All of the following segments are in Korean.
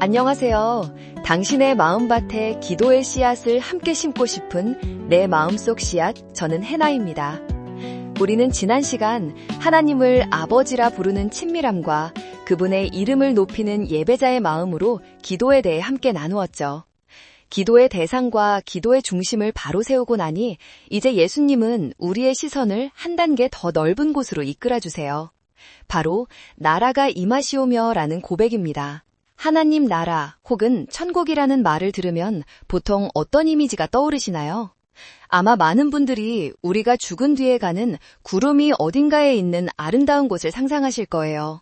안녕하세요. 당신의 마음밭에 기도의 씨앗을 함께 심고 싶은 내 마음속 씨앗, 저는 해나입니다. 우리는 지난 시간 하나님을 아버지라 부르는 친밀함과 그분의 이름을 높이는 예배자의 마음으로 기도에 대해 함께 나누었죠. 기도의 대상과 기도의 중심을 바로 세우고 나니 이제 예수님은 우리의 시선을 한 단계 더 넓은 곳으로 이끌어주세요. 바로 나라가 임하시오며 라는 고백입니다. 하나님 나라 혹은 천국이라는 말을 들으면 보통 어떤 이미지가 떠오르시나요? 아마 많은 분들이 우리가 죽은 뒤에 가는 구름이 어딘가에 있는 아름다운 곳을 상상하실 거예요.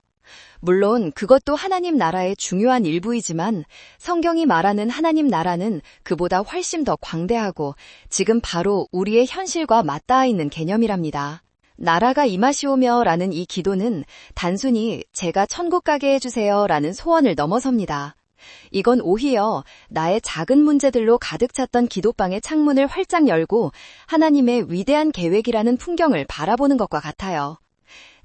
물론 그것도 하나님 나라의 중요한 일부이지만 성경이 말하는 하나님 나라는 그보다 훨씬 더 광대하고 지금 바로 우리의 현실과 맞닿아 있는 개념이랍니다. 나라가 임하시오며 라는 이 기도는 단순히 제가 천국 가게 해주세요 라는 소원을 넘어섭니다. 이건 오히려 나의 작은 문제들로 가득 찼던 기도방의 창문을 활짝 열고 하나님의 위대한 계획이라는 풍경을 바라보는 것과 같아요.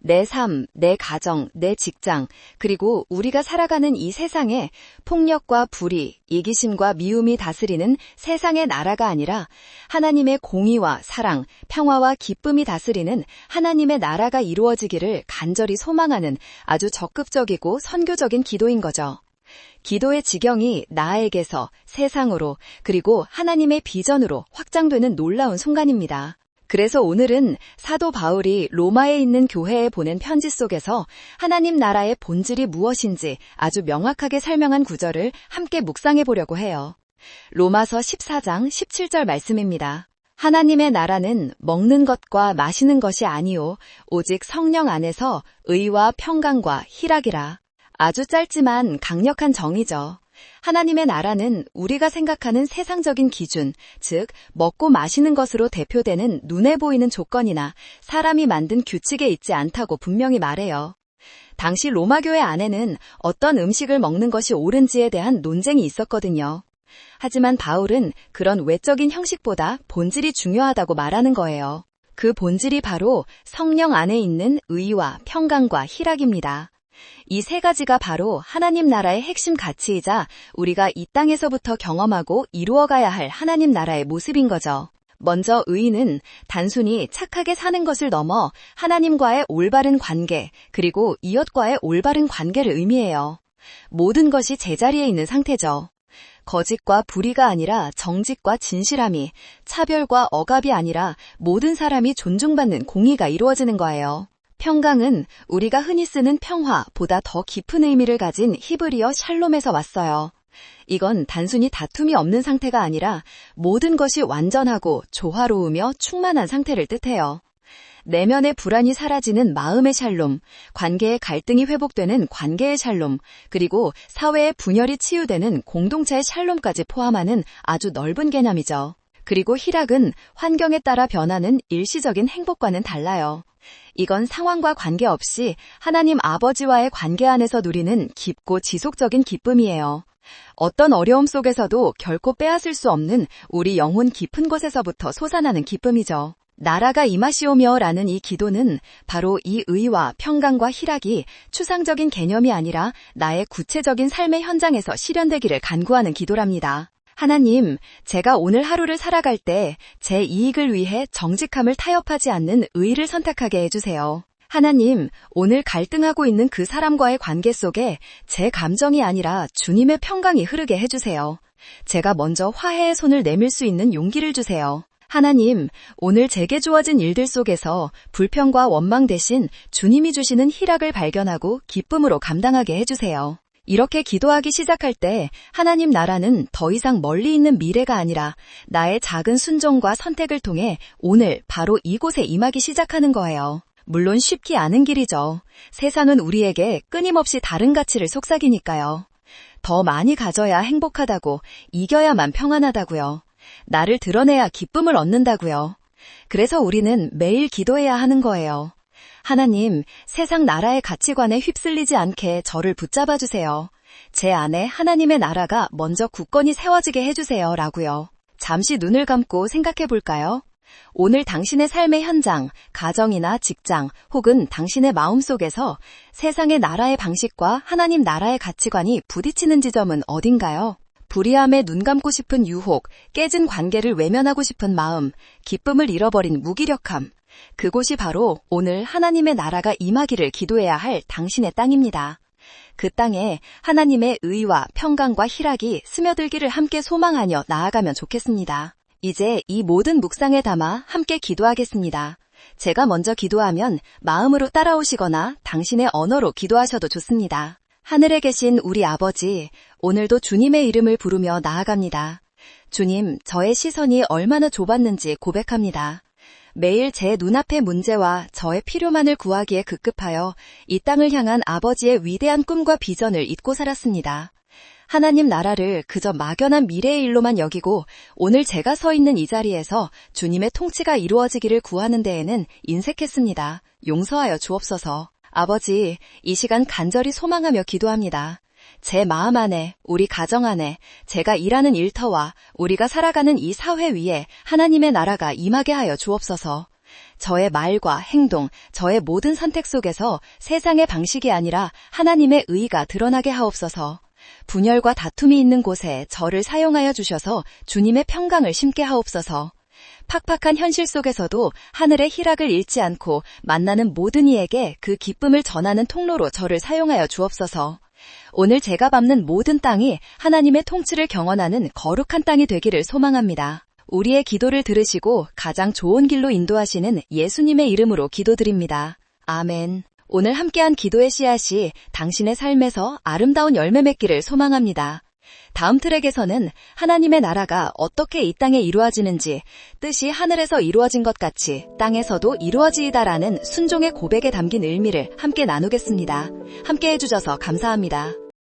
내 삶, 내 가정, 내 직장, 그리고 우리가 살아가는 이 세상에 폭력과 불의, 이기심과 미움이 다스리는 세상의 나라가 아니라 하나님의 공의와 사랑, 평화와 기쁨이 다스리는 하나님의 나라가 이루어지기를 간절히 소망하는 아주 적극적이고 선교적인 기도인 거죠. 기도의 지경이 나에게서 세상으로 그리고 하나님의 비전으로 확장되는 놀라운 순간입니다. 그래서 오늘은 사도 바울이 로마에 있는 교회에 보낸 편지 속에서 하나님 나라의 본질이 무엇인지 아주 명확하게 설명한 구절을 함께 묵상해 보려고 해요. 로마서 14장 17절 말씀입니다. 하나님의 나라는 먹는 것과 마시는 것이 아니오 오직 성령 안에서 의와 평강과 희락이라. 아주 짧지만 강력한 정의죠. 하나님의 나라는 우리가 생각하는 세상적인 기준, 즉 먹고 마시는 것으로 대표되는 눈에 보이는 조건이나 사람이 만든 규칙에 있지 않다고 분명히 말해요. 당시 로마 교회 안에는 어떤 음식을 먹는 것이 옳은지에 대한 논쟁이 있었거든요. 하지만 바울은 그런 외적인 형식보다 본질이 중요하다고 말하는 거예요. 그 본질이 바로 성령 안에 있는 의와 평강과 희락입니다. 이 세 가지가 바로 하나님 나라의 핵심 가치이자 우리가 이 땅에서부터 경험하고 이루어가야 할 하나님 나라의 모습인 거죠. 먼저 의는 단순히 착하게 사는 것을 넘어 하나님과의 올바른 관계, 그리고 이웃과의 올바른 관계를 의미해요. 모든 것이 제자리에 있는 상태죠. 거짓과 불의가 아니라 정직과 진실함이, 차별과 억압이 아니라 모든 사람이 존중받는 공의가 이루어지는 거예요. 평강은 우리가 흔히 쓰는 평화보다 더 깊은 의미를 가진 히브리어 샬롬에서 왔어요. 이건 단순히 다툼이 없는 상태가 아니라 모든 것이 완전하고 조화로우며 충만한 상태를 뜻해요. 내면의 불안이 사라지는 마음의 샬롬, 관계의 갈등이 회복되는 관계의 샬롬, 그리고 사회의 분열이 치유되는 공동체의 샬롬까지 포함하는 아주 넓은 개념이죠. 그리고 희락은 환경에 따라 변하는 일시적인 행복과는 달라요. 이건 상황과 관계없이 하나님 아버지와의 관계 안에서 누리는 깊고 지속적인 기쁨이에요. 어떤 어려움 속에서도 결코 빼앗을 수 없는 우리 영혼 깊은 곳에서부터 솟아나는 기쁨이죠. 나라가 임하시오며 라는 이 기도는 바로 이 의와 평강과 희락이 추상적인 개념이 아니라 나의 구체적인 삶의 현장에서 실현되기를 간구하는 기도랍니다. 하나님, 제가 오늘 하루를 살아갈 때 제 이익을 위해 정직함을 타협하지 않는 의를 선택하게 해주세요. 하나님, 오늘 갈등하고 있는 그 사람과의 관계 속에 제 감정이 아니라 주님의 평강이 흐르게 해주세요. 제가 먼저 화해의 손을 내밀 수 있는 용기를 주세요. 하나님, 오늘 제게 주어진 일들 속에서 불평과 원망 대신 주님이 주시는 희락을 발견하고 기쁨으로 감당하게 해주세요. 이렇게 기도하기 시작할 때 하나님 나라는 더 이상 멀리 있는 미래가 아니라 나의 작은 순종과 선택을 통해 오늘 바로 이곳에 임하기 시작하는 거예요. 물론 쉽지 않은 길이죠. 세상은 우리에게 끊임없이 다른 가치를 속삭이니까요. 더 많이 가져야 행복하다고, 이겨야만 평안하다고요. 나를 드러내야 기쁨을 얻는다고요. 그래서 우리는 매일 기도해야 하는 거예요. 하나님, 세상 나라의 가치관에 휩쓸리지 않게 저를 붙잡아 주세요. 제 안에 하나님의 나라가 먼저 굳건히 세워지게 해주세요. 라고요. 잠시 눈을 감고 생각해 볼까요? 오늘 당신의 삶의 현장, 가정이나 직장 혹은 당신의 마음속에서 세상의 나라의 방식과 하나님 나라의 가치관이 부딪히는 지점은 어딘가요? 불의함에 눈 감고 싶은 유혹, 깨진 관계를 외면하고 싶은 마음, 기쁨을 잃어버린 무기력함. 그곳이 바로 오늘 하나님의 나라가 임하기를 기도해야 할 당신의 땅입니다. 그 땅에 하나님의 의와 평강과 희락이 스며들기를 함께 소망하며 나아가면 좋겠습니다. 이제 이 모든 묵상에 담아 함께 기도하겠습니다. 제가 먼저 기도하면 마음으로 따라오시거나 당신의 언어로 기도하셔도 좋습니다. 하늘에 계신 우리 아버지, 오늘도 주님의 이름을 부르며 나아갑니다. 주님, 저의 시선이 얼마나 좁았는지 고백합니다. 매일 제 눈앞의 문제와 저의 필요만을 구하기에 급급하여 이 땅을 향한 아버지의 위대한 꿈과 비전을 잊고 살았습니다. 하나님 나라를 그저 막연한 미래의 일로만 여기고 오늘 제가 서 있는 이 자리에서 주님의 통치가 이루어지기를 구하는 데에는 인색했습니다. 용서하여 주옵소서. 아버지, 이 시간 간절히 소망하며 기도합니다. 제 마음 안에, 우리 가정 안에, 제가 일하는 일터와 우리가 살아가는 이 사회 위에 하나님의 나라가 임하게 하여 주옵소서. 저의 말과 행동, 저의 모든 선택 속에서 세상의 방식이 아니라 하나님의 의가 드러나게 하옵소서. 분열과 다툼이 있는 곳에 저를 사용하여 주셔서 주님의 평강을 심게 하옵소서. 팍팍한 현실 속에서도 하늘의 희락을 잃지 않고 만나는 모든 이에게 그 기쁨을 전하는 통로로 저를 사용하여 주옵소서. 오늘 제가 밟는 모든 땅이 하나님의 통치를 경험하는 거룩한 땅이 되기를 소망합니다. 우리의 기도를 들으시고 가장 좋은 길로 인도하시는 예수님의 이름으로 기도드립니다. 아멘. 오늘 함께한 기도의 씨앗이 당신의 삶에서 아름다운 열매 맺기를 소망합니다. 다음 트랙에서는 하나님의 나라가 어떻게 이 땅에 이루어지는지, 뜻이 하늘에서 이루어진 것 같이 땅에서도 이루어지이다라는 순종의 고백에 담긴 의미를 함께 나누겠습니다. 함께 해주셔서 감사합니다.